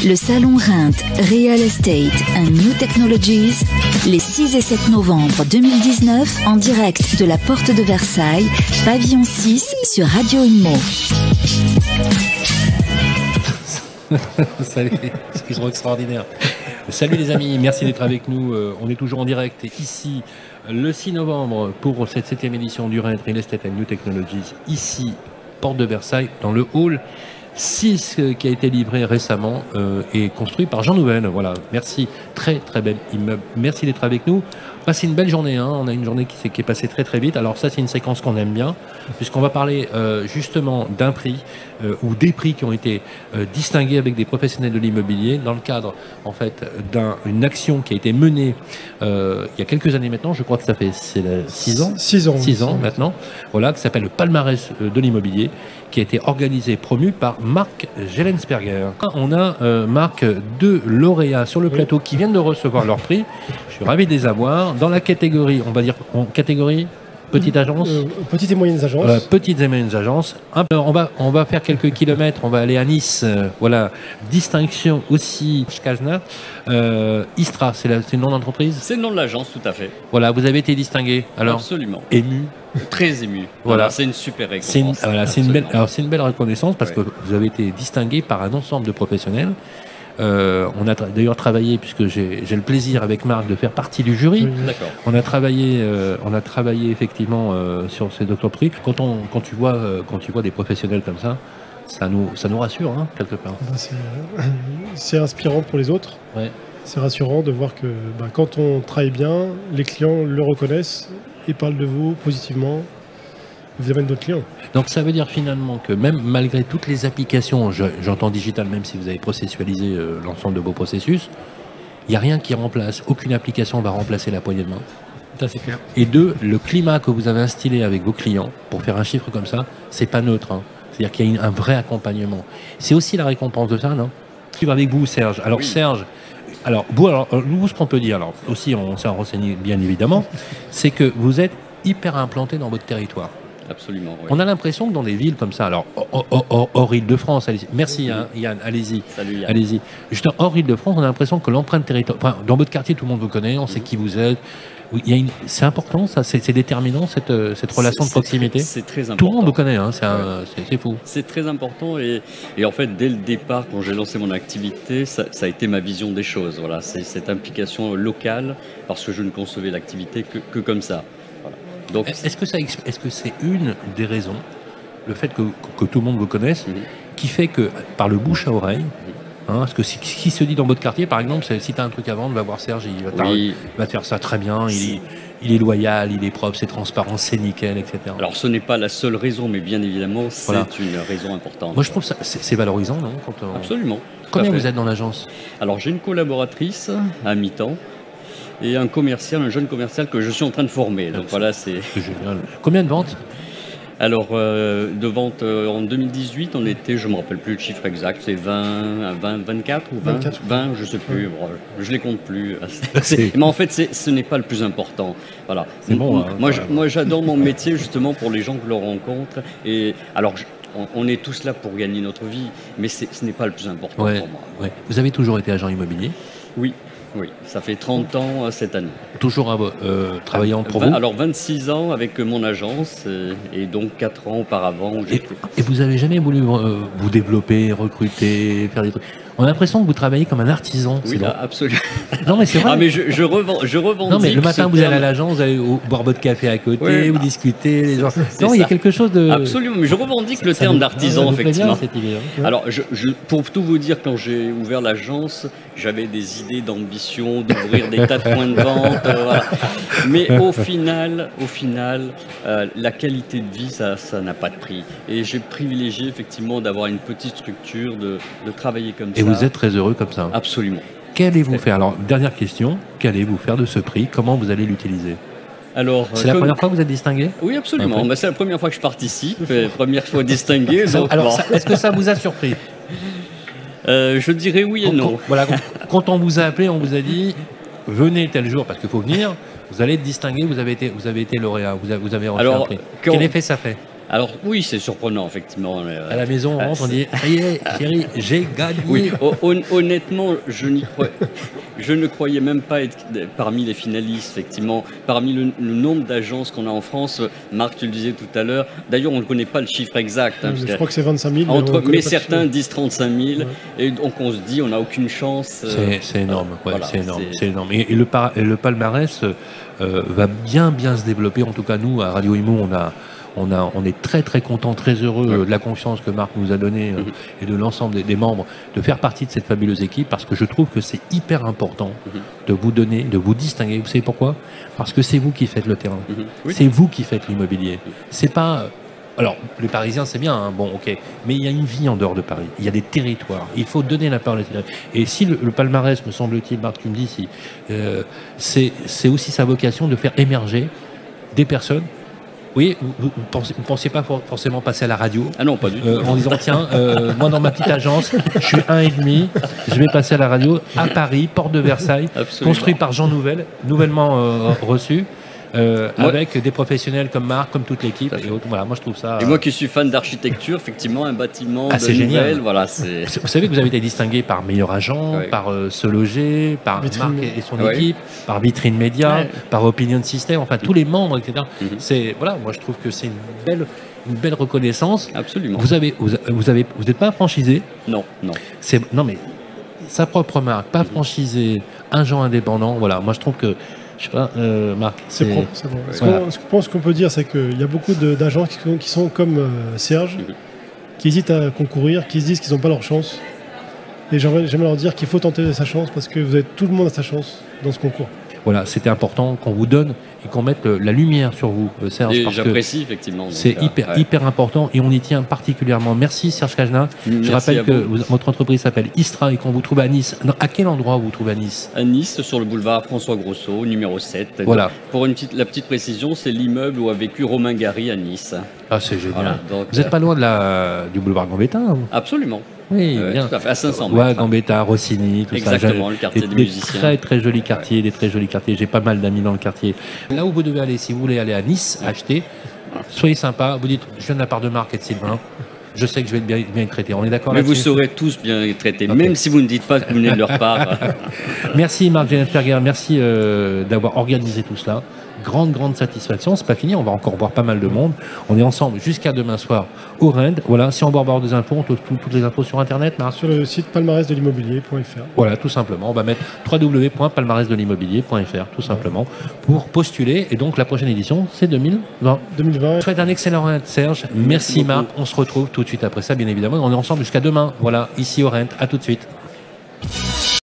Le salon Reims Real Estate and New Technologies, les 6 et 7 novembre 2019, en direct de la Porte de Versailles, pavillon 6 sur Radio Immo. Salut, ils sont extraordinaires. Salut les amis, merci d'être avec nous. On est toujours en direct ici le 6 novembre pour cette 7e édition du Reims Real Estate and New Technologies, ici, Porte de Versailles, dans le hall 6 qui a été livré récemment et construit par Jean Nouvel. Voilà, merci, très bel immeuble. Merci d'être avec nous. Passez une belle journée, hein. On a une journée qui est passée très vite. Alors ça, c'est une séquence qu'on aime bien, puisqu'on va parler justement d'un prix ou des prix qui ont été distingués avec des professionnels de l'immobilier dans le cadre en fait d'une action qui a été menée il y a quelques années maintenant. Je crois que ça fait 6 ans. 6 ans maintenant. Voilà, qui s'appelle le palmarès de l'immobilier, qui a été organisé, promu par Marc Gellensperger. On a Marc, 2 lauréats sur le plateau qui viennent de recevoir leur prix. Je suis ravi de les avoir. Dans la catégorie, on va dire en catégorie petite agence, petites et moyennes agences. Petites et moyennes agences. On va faire quelques kilomètres. On va aller à Nice. Voilà, distinction aussi. Kazna. Istra, c'est le nom d'entreprise. C'est le nom de l'agence, tout à fait. Voilà, vous avez été distingué. Alors, absolument. Ému. Très ému. Voilà, c'est une super récompense. C'est une belle reconnaissance parce que vous avez été distingué par un ensemble de professionnels. On a d'ailleurs travaillé, puisque j'ai le plaisir avec Marc de faire partie du jury. D'accord. On a travaillé effectivement sur ces docteurs prix. Quand tu vois des professionnels comme ça, ça nous rassure, hein, quelque part. C'est inspirant pour les autres. Ouais. C'est rassurant de voir que quand on travaille bien, les clients le reconnaissent et parlent de vous positivement. Vous amènez d'autres clients. Donc ça veut dire finalement que même malgré toutes les applications, j'entends digital, même si vous avez processualisé l'ensemble de vos processus, il n'y a rien qui remplace, aucune application va remplacer la poignée de main. Ça c'est clair. Et 2, le climat que vous avez instillé avec vos clients, pour faire un chiffre comme ça, c'est pas neutre. Hein. C'est-à-dire qu'il y a un vrai accompagnement. C'est aussi la récompense de ça, non? Je suis avec vous, Serge. Alors oui. Serge, nous ce qu'on peut dire, alors aussi on s'est renseigné bien évidemment, c'est que vous êtes hyper implanté dans votre territoire. Absolument. Oui. On a l'impression que dans des villes comme ça, alors hors Île-de-France, merci hein, Yann, allez-y. Salut Yann. Allez-y. Juste hors Île-de-France, on a l'impression que l'empreinte territoriale, dans votre quartier, tout le monde vous connaît, on sait qui vous êtes. Oui, c'est important, ça, c'est déterminant cette relation de proximité. C'est très important. Tout le monde vous connaît, hein, c'est fou. C'est très important et en fait dès le départ, quand j'ai lancé mon activité, ça a été ma vision des choses. Voilà, c'est cette implication locale parce que je ne concevais l'activité que comme ça. Est-ce que c'est une des raisons, le fait que tout le monde vous connaisse, qui fait que par le bouche à oreille, hein, parce que ce qui se dit dans votre quartier, par exemple, c'est si tu as un truc à vendre, va voir Serge, il va te faire ça très bien, il est loyal, il est propre, c'est transparent, c'est nickel, etc. Alors ce n'est pas la seule raison, mais bien évidemment, c'est une raison importante. Moi je trouve ça, c'est valorisant, non Absolument. Combien vous êtes dans l'agence? Alors j'ai une collaboratrice à mi-temps. Et un jeune commercial que je suis en train de former. Donc voilà, c'est génial. Combien de ventes? Alors, de ventes en 2018, on était, je ne me rappelle plus le chiffre exact, c'est 24 ou 20, je ne sais plus, bon, je ne les compte plus. Mais en fait, ce n'est pas le plus important. Voilà. C'est bon. Moi, j'adore mon métier justement pour les gens que je rencontre. Et alors, on est tous là pour gagner notre vie, mais ce n'est pas le plus important pour moi. Ouais. Vous avez toujours été agent immobilier? Oui. Oui, ça fait 30 ans cette année. Toujours travaillant pour vous? Alors 26 ans avec mon agence et donc 4 ans auparavant. Et vous n'avez jamais voulu vous développer, recruter, faire des trucs? On a l'impression que vous travaillez comme un artisan. Oui, là, absolument. Non, mais c'est vrai. Ah, mais je revendique. Non, mais le matin, vous allez à l'agence, vous allez boire votre café à côté, vous discutez. Les gens. Non, il y a quelque chose de. Absolument, mais je revendique le terme d'artisan, effectivement. Cette idée, hein. Alors, pour tout vous dire, quand j'ai ouvert l'agence, j'avais des idées d'ambition, d'ouvrir des tas de points de vente. Voilà. Mais au final, la qualité de vie, ça n'a pas de prix. Et j'ai privilégié, effectivement, d'avoir une petite structure, de travailler comme ça. Et vous êtes très heureux comme ça? Absolument. Qu'allez-vous faire? Alors, dernière question, qu'allez-vous faire de ce prix? Comment vous allez l'utiliser? C'est la première fois que vous êtes distingué? Oui, absolument. C'est la première fois que je participe, première fois distingué. Alors, est-ce que ça vous a surpris? Je dirais oui et non. Voilà, quand on vous a appelé, on vous a dit venez tel jour parce qu'il faut venir. Vous allez être distingué. Vous avez été lauréat. Vous avez reçu un prix. Quel effet ça fait? Alors oui, c'est surprenant, effectivement. À la maison, on rentre, on dit « Ça y est, chérie, j'ai gagné !» Oui, honnêtement, je ne croyais même pas être parmi les finalistes, effectivement. Parmi le nombre d'agences qu'on a en France, Marc, tu le disais tout à l'heure, d'ailleurs, on ne connaît pas le chiffre exact. Hein, je crois que c'est 25 000. Mais certains disent 35 000, ouais. Et donc on se dit, on n'a aucune chance. C'est énorme, voilà, c'est énorme. Et le palmarès va bien se développer. En tout cas, nous, à Radio Imo, on est très très contents, très heureux de la confiance que Marc nous a donnée et de l'ensemble des membres de faire partie de cette fabuleuse équipe, parce que je trouve que c'est hyper important de vous donner, de vous distinguer. Vous savez pourquoi? Parce que c'est vous qui faites le terrain, c'est vous qui faites l'immobilier. C'est pas... Alors, les Parisiens, c'est bien, hein, bon, ok, mais il y a une vie en dehors de Paris, il y a des territoires, il faut donner la parole à territoires. Et si le palmarès, me semble-t-il, Marc, tu me dis, si, c'est aussi sa vocation de faire émerger des personnes. Oui, vous ne pensiez pas forcément passer à la radio? Ah non, pas du tout. En disant, tiens, moi dans ma petite agence, je suis 1,5, je vais passer à la radio à Paris, porte de Versailles, construit par Jean Nouvel, nouvellement reçu. Avec des professionnels comme Marc, comme toute l'équipe. Voilà, moi je trouve ça. Et moi qui suis fan d'architecture, effectivement, un bâtiment de nouvelle, voilà. Vous savez que vous avez été distingué par Meilleur Agent, par Se Loger, par Marc et son équipe, par Vitrine Média, par Opinion System, enfin tous les membres, etc. C'est voilà, moi je trouve que c'est une belle reconnaissance. Absolument. Vous n'êtes pas franchisé? Non. Non mais sa propre marque, pas franchisé, agent indépendant. Voilà, moi je trouve que. Je sais pas, Marc. C'est propre. Ce qu'on peut dire, c'est qu'il y a beaucoup d'agents qui sont comme Serge, qui hésitent à concourir, qui se disent qu'ils n'ont pas leur chance. Et j'aimerais leur dire qu'il faut tenter sa chance, parce que tout le monde a sa chance dans ce concours. Voilà, c'était important qu'on vous donne et qu'on mette la lumière sur vous, Serge. Et j'apprécie, effectivement. C'est hyper important et on y tient particulièrement. Merci, Serge Cajna. Je rappelle que votre entreprise s'appelle Istra et qu'on vous trouve à Nice. À quel endroit vous trouvez à Nice? À Nice, sur le boulevard François Grosso, numéro 7. Voilà. Pour la petite précision, c'est l'immeuble où a vécu Romain Gary à Nice. Ah, c'est génial. Voilà, donc, vous n'êtes pas loin du boulevard Gambetta, hein? Absolument. Oui, bien. Tout à fait, à 500 mètres. Ouais, Gambetta, Rossini, tout ça. Exactement, le quartier des musiciens. Des très jolis quartiers, J'ai pas mal d'amis dans le quartier. Là où vous devez aller, si vous voulez aller à Nice, acheter, soyez sympa. Vous dites, je viens de la part de Marc et de Sylvain. Je sais que je vais bien être traité. On est d'accord là-dessus? Mais vous serez tous bien traités, même si vous ne dites pas que vous venez de leur part. Merci Marc Jennesberger, merci d'avoir organisé tout cela. Grande satisfaction. C'est pas fini, on va encore voir pas mal de monde. On est ensemble jusqu'à demain soir au REND. Voilà, si on veut avoir des infos, on trouve toutes les infos sur Internet, Marc. Sur le site palmarèsdelimmobilier.fr. Voilà, tout simplement. On va mettre www.palmarèsdelimmobilier.fr, tout simplement, pour postuler. Et donc la prochaine édition, c'est 2020. Je souhaite un excellent REND, Serge. Merci Marc. On se retrouve tout de suite après ça, bien évidemment. On est ensemble jusqu'à demain. Voilà, ici au REND. À tout de suite.